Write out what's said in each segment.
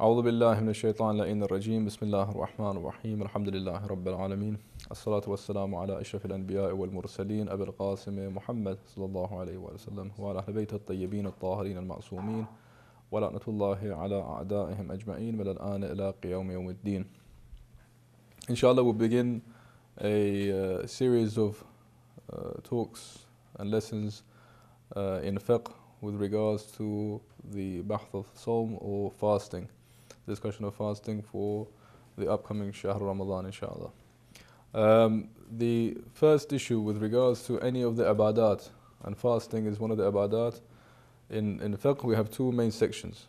أعوذ بالله من الشيطان اللعين الرجيم بسم الله الرحمن الرحيم الحمد لله رب العالمين الصلاة والسلام على أشرف الأنبياء والمرسلين أبي القاسم محمد صلى الله عليه وسلم وعلى أهل بيته الطيبين الطاهرين المعصومين ولعنة الله على أعدائهم أجمعين من الآن إلى قيام يوم الدين. Inshallah, we'll begin a series of talks and lessons in fiqh with regards to the bahth of Sawm or fasting, discussion of fasting for the upcoming Shahr Ramadan, inshallah. The first issue with regards to any of the ibadat, and fasting is one of the ibadat. In fiqh we have two main sections,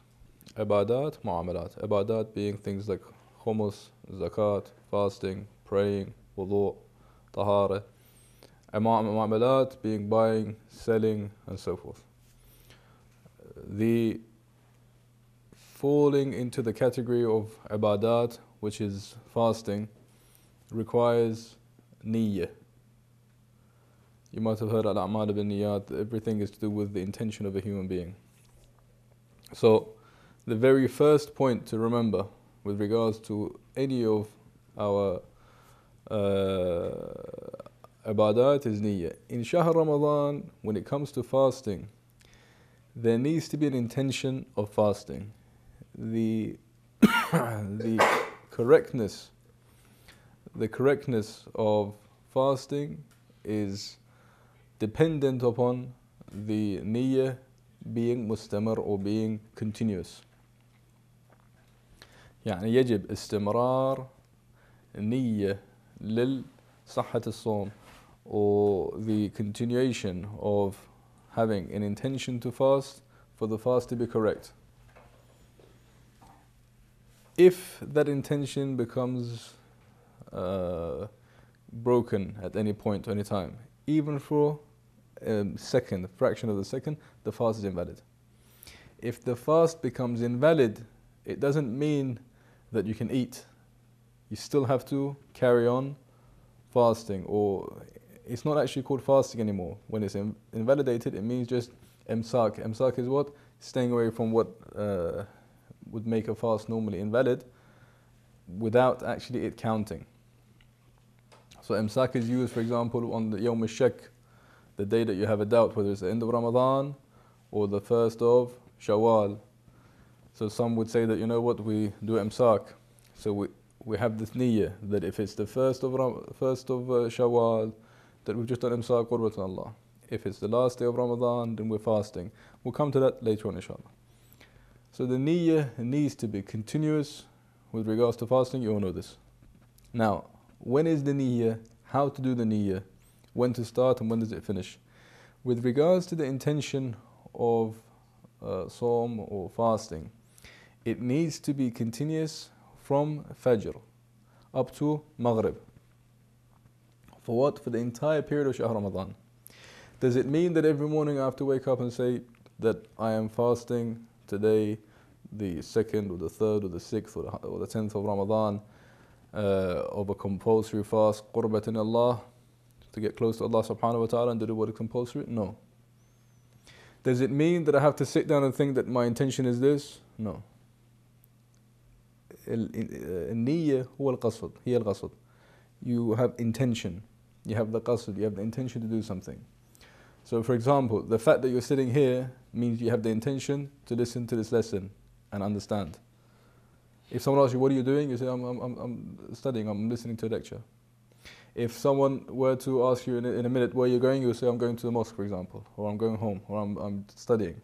ibadat, mu'amalat. Ibadat being things like khumus, zakat, fasting, praying, wudu, tahara. Mu'amalat being buying, selling and so forth. The falling into the category of ibadat, which is fasting, requires niyyah. You might have heard al-a'mal bin niyat, everything is to do with the intention of a human being. So the very first point to remember with regards to any of our ibadat is niyyah. In Shahr Ramadan, when it comes to fasting, there needs to be an intention of fasting. The correctness of fasting is dependent upon the niyyah being mustamir or being continuous. يعني يجب استمرار نية للصحة الصوم, or the continuation of having an intention to fast for the fast to be correct. If that intention becomes broken at any point or any time, even for a second, a fraction of a second, the fast is invalid. If the fast becomes invalid, it doesn't mean that you can eat. You still have to carry on fasting, or it's not actually called fasting anymore. When it's invalidated, it means just imsak. Imsak is what? Staying away from what would make a fast normally invalid without actually it counting. So imsak is used, for example, on the Yawm al-Shak, the day that you have a doubt whether it's the end of Ramadan or the first of Shawwal. So some would say that, you know what, we do imsak. So we have this niyyah that if it's the first of Shawwal, that we've just done imsak qurbatan Allah. If it's the last day of Ramadan, then we're fasting. We'll come to that later on, inshallah. So the niyyah needs to be continuous with regards to fasting. You all know this. Now, when is the niyyah? How to do the niyyah? When to start and when does it finish? With regards to the intention of Sawm or fasting, it needs to be continuous from Fajr up to Maghrib. For what? For the entire period of Shahr Ramadan. Does it mean that every morning I have to wake up and say that I am fasting today, the 2nd or the 3rd or the 6th or the 10th of Ramadan, of a compulsory fast, qurbatan Allah, to get close to Allah subhanahu wa ta'ala and to do what is compulsory? No. Does it mean that I have to sit down and think that my intention is this? No. النية هو القصد, هي القصد. You have intention, you have the qasd, you have the intention to do something. So for example, the fact that you're sitting here means you have the intention to listen to this lesson and understand. If someone asks you, what are you doing? You say, I'm studying, I'm listening to a lecture. If someone were to ask you in a minute where you're going, you'll say, I'm going to the mosque, for example, or I'm going home, or I'm studying.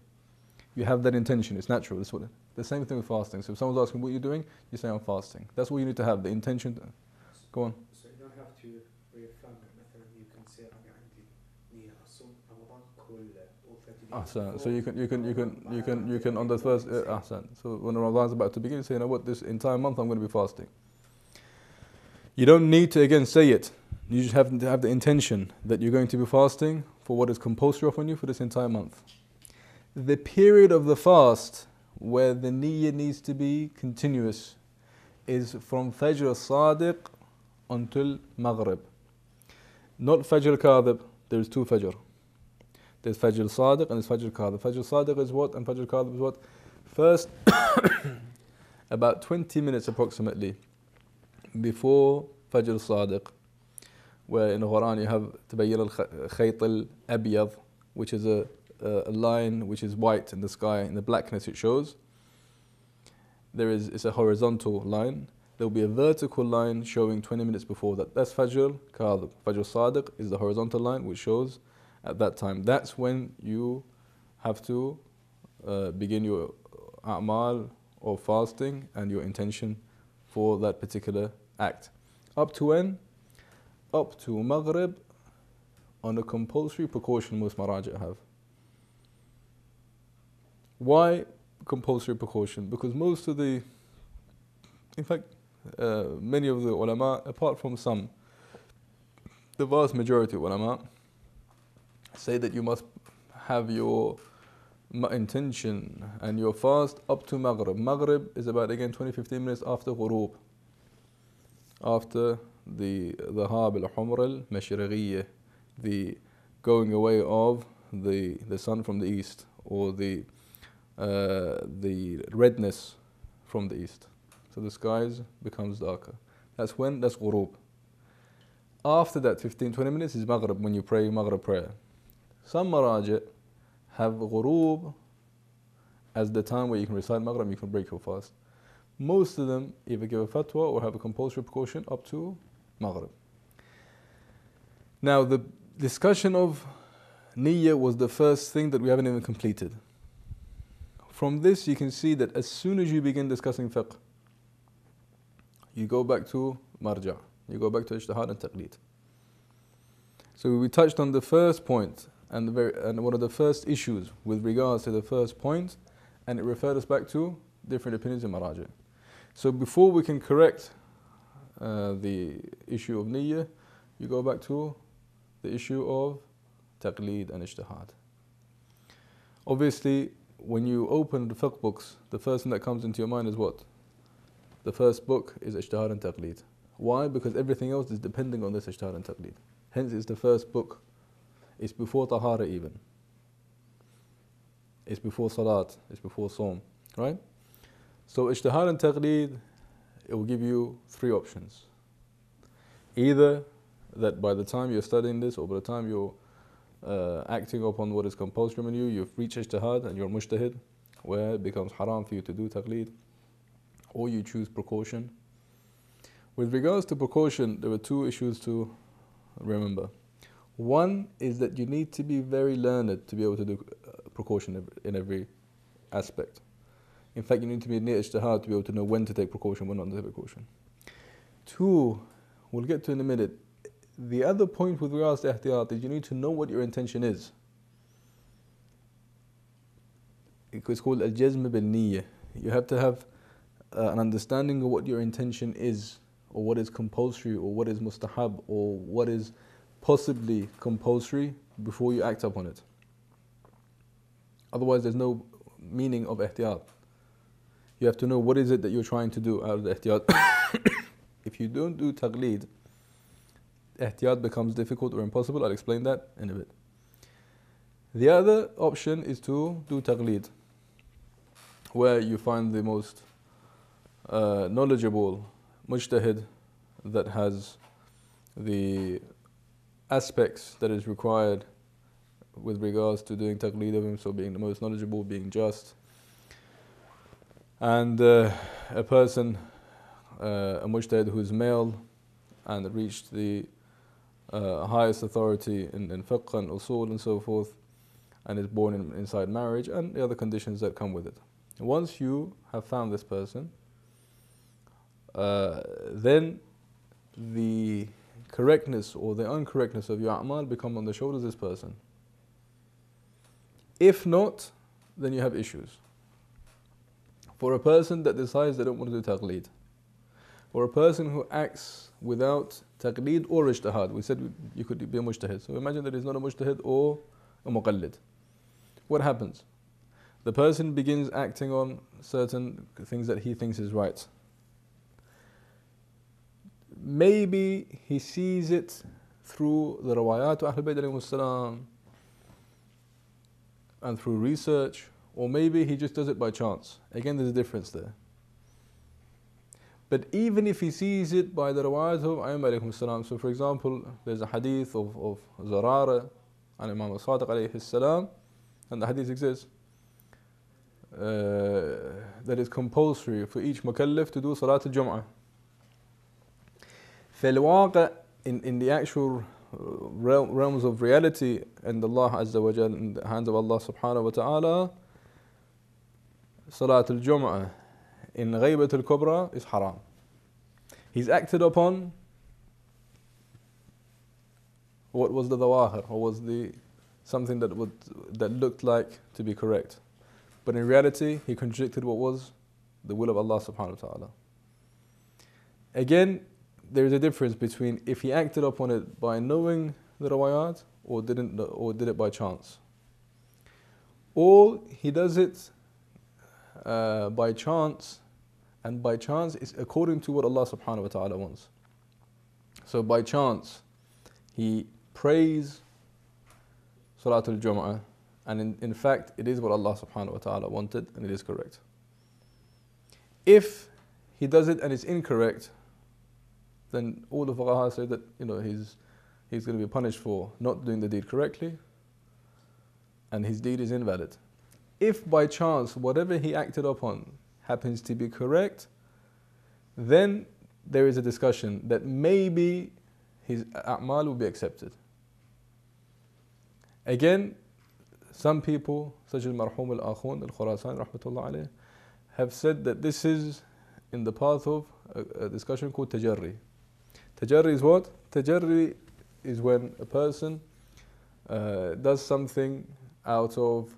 You have that intention, it's natural. That's what the same thing with fasting. So if someone's asking what you're doing, you say, I'm fasting. That's what you need to have, the intention. Go on. So you don't have to reaffirm it. مثلا you can say أنا عندي نية أصوم رمضان كله. So you can on the first so when Ramadan's about to begin, you say, you know what, this entire month I'm going to be fasting. You don't need to again say it. You just have to have the intention that you're going to be fasting for what is compulsory upon you for this entire month. The period of the fast where the niyyah needs to be continuous is from Fajr al-Sadiq until Maghrib. Not Fajr al-Kadhib, there is two Fajr. There's Fajr al-Sadiq and there's Fajr al-Kadhib. Fajr al-Sadiq is what and Fajr al-Kadhib is what? First about 20 minutes approximately before Fajr al-Sadiq, where in the Quran you have تبين الخيط الأبيض, which is a line which is white in the sky, in the blackness it shows. It's a horizontal line. There will be a vertical line showing 20 minutes before that. That's Fajr Kadhib. Fajr Sadiq is the horizontal line which shows at that time. That's when you have to begin your a'mal or fasting and your intention for that particular act. Up to when? Up to Maghrib on a compulsory precaution most maraji' have. Why compulsory precaution? Because most of the, in fact, many of the ulama, apart from some, the vast majority of ulama say that you must have your intention and your fast up to Maghrib. Maghrib is about, again, 20-15 minutes after Ghurub, after the Dhahab al-Humr al-Mashriqiyya, the going away of the sun from the east, or the redness from the east. So the skies becomes darker. That's when, that's Ghurub. After that 15-20 minutes is Maghrib, when you pray Maghrib prayer. Some maraji' have Ghurub as the time where you can recite Maghrib, you can break your fast. Most of them either give a fatwa or have a compulsory precaution up to Maghrib. Now the discussion of niyyah was the first thing that we haven't even completed. From this you can see that as soon as you begin discussing fiqh, you go back to marja', you go back to ijtihad and taqlid. So we touched on the first point and one of the first issues with regards to the first point, and it referred us back to different opinions in maraji'. So before we can correct the issue of niyyah, you go back to the issue of taqlid and ijtihad. Obviously, when you open the fiqh books, the first thing that comes into your mind is what? The first book is ijtihad and taqlid. Why? Because everything else is depending on this ijtihad and taqlid. Hence it's the first book. It's before tahara even. It's before salat. It's before sawm. Right? So ijtihad and taqlid, it will give you three options. Either that by the time you're studying this, or by the time you're acting upon what is compulsory on you, you've reached ijtihad and you're mujtahid, where it becomes haram for you to do taqlid, or you choose precaution. With regards to precaution, there were two issues to remember. One is that you need to be very learned to be able to do precaution in every aspect. In fact, you need to be near ijtihad to be able to know when to take precaution, when not to take precaution. Two, we'll get to in a minute. The other point with regards to ihtiyat is you need to know what your intention is. It's called al-jazm bil-niyyah. You have to have an understanding of what your intention is, or what is compulsory, or what is mustahab, or what is possibly compulsory before you act upon it. Otherwise, there's no meaning of ihtiyat. You have to know what is it that you're trying to do out of the ihtiyat. If you don't do taqlid, ihtiyat becomes difficult or impossible. I'll explain that in a bit. The other option is to do taqlid, where you find the most knowledgeable mujtahid that has the aspects that is required with regards to doing taqlid of him, so being the most knowledgeable, being just, and a person, a mujtahid who is male and reached the highest authority in fiqh and usul and so forth, and is born inside marriage, and the other conditions that come with it. Once you have found this person, then the correctness or the incorrectness of your a'mal become on the shoulders of this person. If not, then you have issues. For a person that decides they don't want to do taqlid, or a person who acts without taqlid or ijtihad, we said you could be a mujtahid. So imagine that he's not a mujtahid or a muqallid. What happens? The person begins acting on certain things that he thinks is right. Maybe he sees it through the rawayat of Ahlul Bayt alayhimus salam and through research, or maybe he just does it by chance. Again, there's a difference there. But even if he sees it by the riwayat of alaykum salam, so for example, there's a hadith of Zarara and Imam al-Sadiq alayhi salam, and the hadith exists, that is compulsory for each mukallaf to do Salat al-Jum'ah. فالواقع in the actual realms of reality and Allah Azza wa Jal, in the hands of Allah subhanahu wa ta'ala, Salat al-Jum'ah in Ghaybat al-Kubra is haram. He's acted upon what was the dhawahir, or was the something that looked like to be correct. But in reality, he contradicted what was the will of Allah subhanahu wa ta'ala. Again, there is a difference between if he acted upon it by knowing the rawayat or did it by chance. Or he does it by chance, and by chance is according to what Allah subhanahu wa ta'ala wants. So by chance, he prays Salatul Jum'ah, and in fact it is what Allah subhanahu wa ta'ala wanted and it is correct. If he does it and it's incorrect, then all the fuqaha say that he's going to be punished for not doing the deed correctly, and his deed is invalid. If by chance whatever he acted upon happens to be correct, then there is a discussion that maybe his a'mal will be accepted. Again, some people, such as Marhum al-Akhun al-Khurasani rahmatullah alayh, have said that this is in the path of a discussion called tajarri. Tajarri is what? Tajarri is when a person does something out of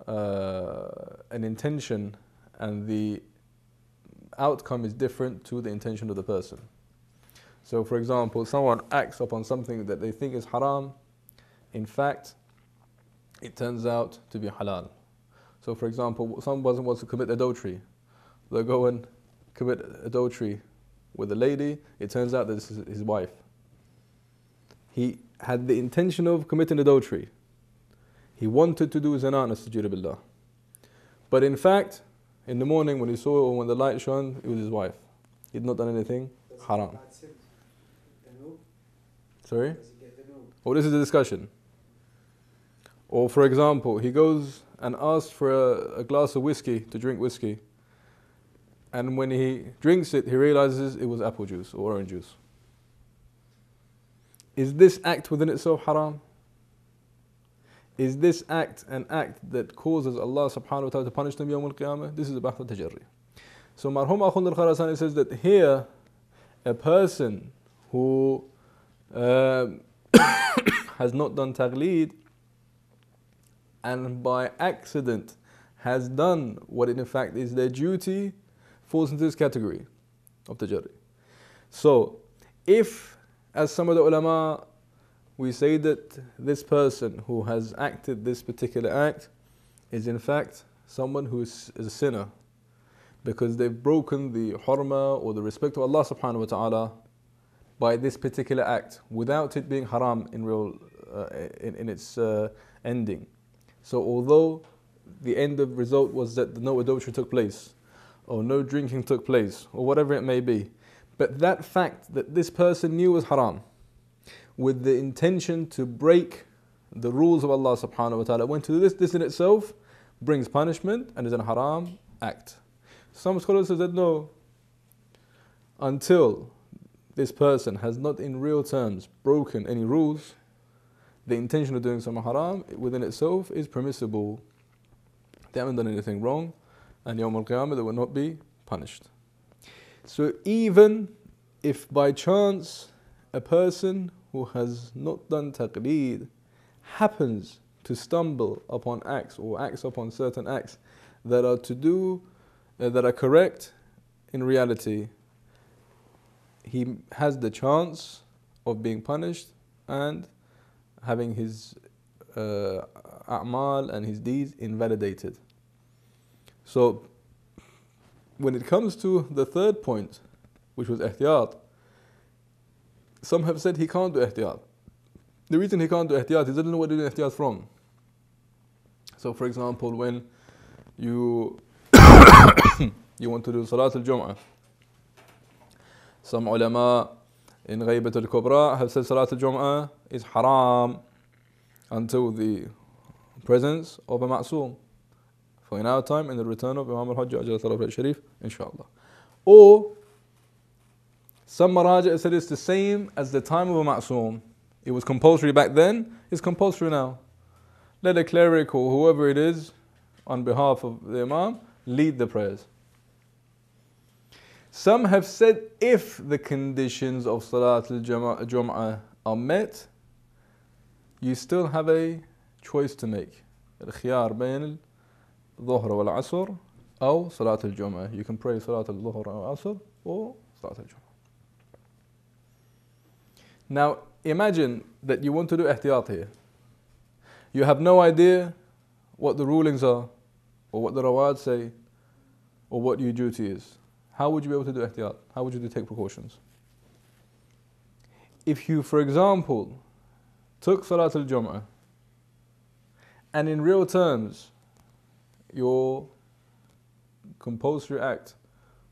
an intention and the outcome is different to the intention of the person. So for example, someone acts upon something that they think is haram, in fact it turns out to be halal. So for example, someone wants to commit adultery, they go and commit adultery with a lady, it turns out that this is his wife. He had the intention of committing adultery, he wanted to do zina, nastajiru billah, but in fact in the morning when he saw, or when the light shone, it was his wife. He had not done anything haram. Sorry? Oh, this is the discussion. Or for example, he goes and asks for a glass of whiskey, to drink whiskey, and when he drinks it, he realizes it was apple juice or orange juice. Is this act within itself haram? Is this act an act that causes Allah subhanahu wa ta'ala to punish them Yawm al-Qiyamah? This is a bahth al-tajarri. So Marhum Akhund al-Khurasani says that here, a person who has not done taqlid and by accident has done what in fact is their duty, falls into this category of tajarri. So if, as some of the ulama, we say that this person who has acted this particular act is in fact someone who is a sinner, because they've broken the hurma or the respect of Allah subhanahu wa ta'ala by this particular act without it being haram in real in its ending. So although the end of result was that no adultery took place or no drinking took place or whatever it may be, but that fact that this person knew was haram with the intention to break the rules of Allah subhanahu wa ta'ala, went to this in itself brings punishment and is a haram act. Some scholars have said no, until this person has not in real terms broken any rules, the intention of doing some haram within itself is permissible. They haven't done anything wrong, and Yawm al-Qiyamah they will not be punished. So even if by chance a person who has not done taqlid happens to stumble upon acts or acts upon certain acts that are correct in reality, he has the chance of being punished and having his a'mal and his deeds invalidated. So when it comes to the third point, which was ihtiyat, some have said he can't do ihtiyat. The reason he can't do ihtiyat is he doesn't know what to do ihtiyat from. So for example, when you want to do Salat al-Jum'ah Some ulama in Ghaybat al-Kubra have said Salat al-Jum'ah is haram until the presence of a Ma'soom. For in our time, in the return of Imam al-Hajj al-Sharif, inshallah. Or some Maraja said it's the same as the time of a Ma'soom. It was compulsory back then, it's compulsory now. Let a cleric or whoever it is, on behalf of the Imam, lead the prayers. Some have said if the conditions of Salat al-Jum'ah are met, you still have a choice to make. الخيار بين الظهر والعصر أو صلاة الجمعة. You can pray صلاة الظهر أو العصر or صلاة الجمعة. Now imagine that you want to do ihtiyat here. You have no idea what the rulings are, or what the rawad say, or what your duty is. How would you be able to do ihtiyat? How would you take precautions? If you, for example, took Salat al-Jum'ah, and in real terms, your compulsory act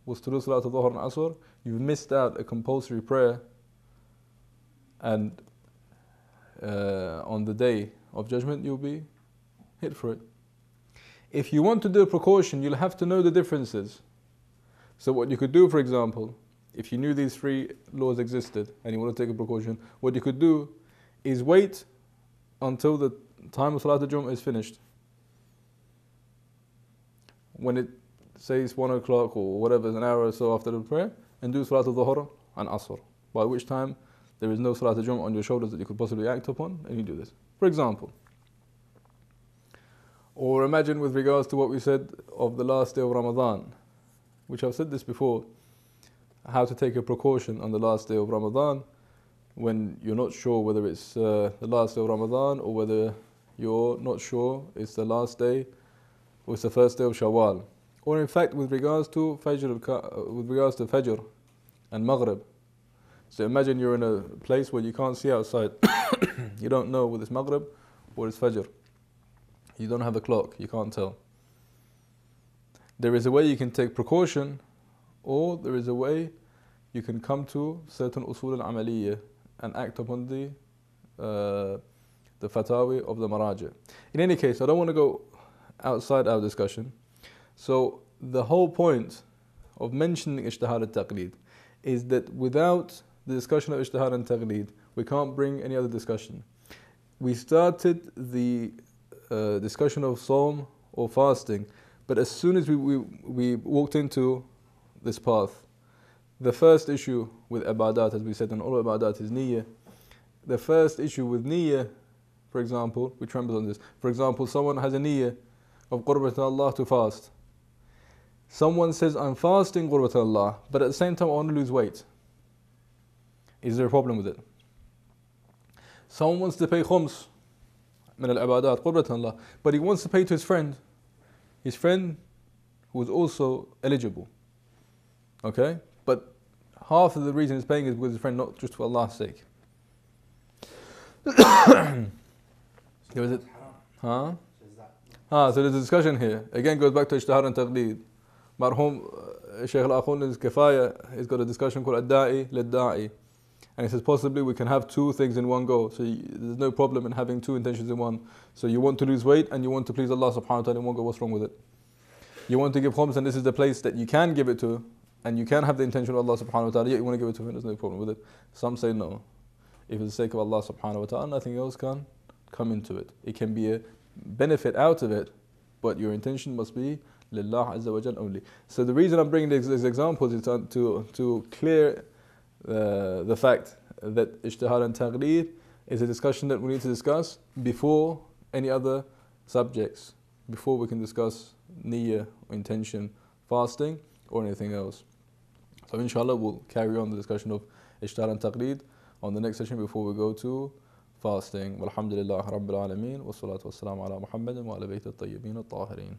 was to do Salat al-Dhuhr and Asr, you've missed out a compulsory prayer, and on the day of judgment, you'll be hit for it. If you want to do a precaution, you'll have to know the differences. So what you could do, for example, if you knew these three laws existed and you want to take a precaution, what you could do is wait until the time of Salat al-Jum'ah is finished. When it says 1 o'clock or whatever, an hour or so after the prayer, and do Salat al-Dhuhr and Asr, by which time there is no Salat al-Jum'ah on your shoulders that you could possibly act upon, and you do this. For example. Or imagine with regards to what we said of the last day of Ramadan, which I've said this before, how to take a precaution on the last day of Ramadan when you're not sure whether it's the last day of Ramadan or whether you're not sure it's the last day or it's the first day of Shawwal. Or in fact with regards to Fajr and Maghrib. So imagine you're in a place where you can't see outside. You don't know whether it's Maghrib or it's Fajr. You don't have a clock, you can't tell. There is a way you can take precaution, or there is a way you can come to certain usul al-amaliyya and act upon the fatawi of the maraja. In any case, I don't want to go outside our discussion. So the whole point of mentioning ijtihad al-taqlid is that without the discussion of ijtihad and taqlid, we can't bring any other discussion. We started the discussion of Sawm or fasting, but as soon as we walked into this path, the first issue with ibadat, as we said in all ibadat, is niyyah. The first issue with niyyah, for example, we tremble on this. For example, someone has a niyyah of qurbat Allah to fast. Someone says, I'm fasting qurbat Allah, but at the same time I want to lose weight. Is there a problem with it? Someone wants to pay khums min al-ibadat, qurbat Allah, but he wants to pay to his friend who is also eligible. Okay? But half of the reason he's paying is with his friend, not just for Allah's sake. There was so there's a discussion here. Again, goes back to ijtihad and taqlid. Marhum Shaykh al-Akhun is Kifaya, he's got a discussion called ad-da'i lid-da'i. And he says possibly we can have two things in one go. So there's no problem in having two intentions in one. So you want to lose weight and you want to please Allah subhanahu wa ta'ala in one go. What's wrong with it? You want to give khums and this is the place that you can give it to, and you can have the intention of Allah subhanahu wa ta'ala, yet you want to give it to him, there's no problem with it. Some say no. If it's the sake of Allah subhanahu wa ta'ala, nothing else can come into it. It can be a benefit out of it, but your intention must be lillah azza wa jal only. So the reason I'm bringing these examples is to clear the fact that ijtihad and taqlid is a discussion that we need to discuss before any other subjects, before we can discuss niyyah, intention, fasting, or anything else. So inshallah we'll carry on the discussion of ijtihad and taqlid on the next session before we go to fasting. Walhamdulillah Rabbil Alameen, wassalatu wassalamu ala Muhammadin wa ala bayti at-tayyibin at-tahirin.